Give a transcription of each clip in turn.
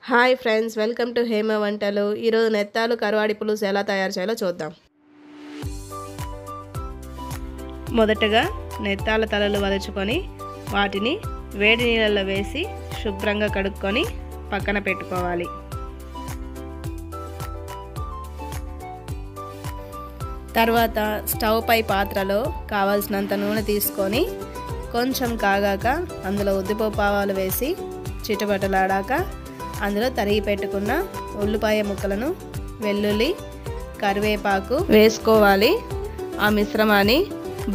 Hi friends, welcome to Hema వంటలు. ఈరోజు నెత్తాలు కరువాడి పులుసు ఎలా తయారు చేయాలో చూద్దాం. మొదటగా నెత్తాల తలలు వలుచుకొని వాటిని వేడి నీళ్ళల్లో వేసి శుభ్రంగా కడుక్కొని పక్కన పెట్టుకోవాలి. తర్వాత స్టవ్ పై పాత్రలో కావాల్సినంత నూనె తీసుకొని కొంచెం కాగాక అందులో ఉద్దిపప్పు ఆవాలు వేసి చిటపటలాడాక అందులో తరిగి పెట్టుకున్న ఉల్లిపాయ ముక్కలను, వెల్లుల్లి, కరివేపాకు వేసుకోవాలి. ఆ మిశ్రమాన్ని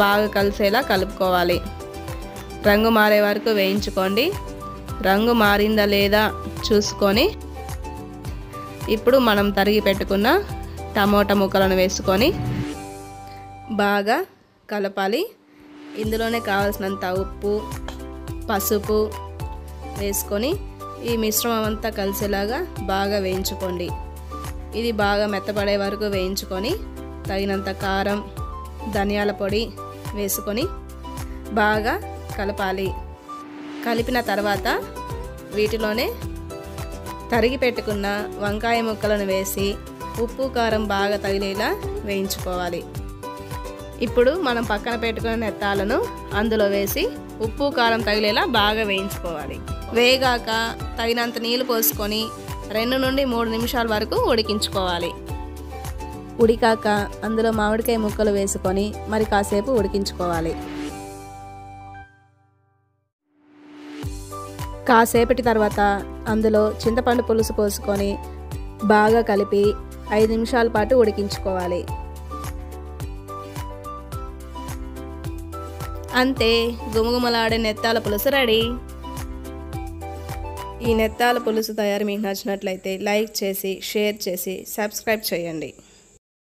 బాగా కలిసేలా కలుపుకోవాలి. రంగు మారే వరకు వేయించుకోండి. రంగు మారిందా లేదా చూసుకొని ఇప్పుడు మనం తరిగి పెట్టుకున్న టమోటా ముక్కలను వేసుకొని బాగా కలపాలి. ఇందులోనే కావాల్సినంత ఉప్పు, పసుపు వేసుకొని ఈ మిశ్రమం అంతా కలిసేలాగా బాగా వేయించుకోండి. ఇది బాగా మెత్తపడే వరకు వేయించుకొని తగినంత కారం, ధనియాల పొడి వేసుకొని బాగా కలపాలి. కలిపిన తర్వాత వీటిలోనే తరిగి పెట్టుకున్న వంకాయ ముక్కలను వేసి ఉప్పు, కారం బాగా తగిలేలా వేయించుకోవాలి. ఇప్పుడు మనం పక్కన పెట్టుకున్న నెత్తాలను అందులో వేసి ఉప్పు, కారం తగిలేలా బాగా వేయించుకోవాలి. వేగాక తగినంత నీళ్ళు పోసుకొని 2 నుండి 3 నిమిషాల వరకు ఉడికించుకోవాలి. ఉడికాక అందులో మామిడికాయ ముక్కలు వేసుకొని మరి కాసేపు ఉడికించుకోవాలి. కాసేపటి తర్వాత అందులో చింతపండు పులుసు పోసుకొని బాగా కలిపి 5 నిమిషాల పాటు ఉడికించుకోవాలి. అంతే, గుమగుమలాడే నెత్తాల పులుసు రెడీ. ఈ నెత్తాల పులుసు తయారు మీకు నచ్చినట్లయితే లైక్ చేసి, షేర్ చేసి, సబ్స్క్రైబ్ చేయండి.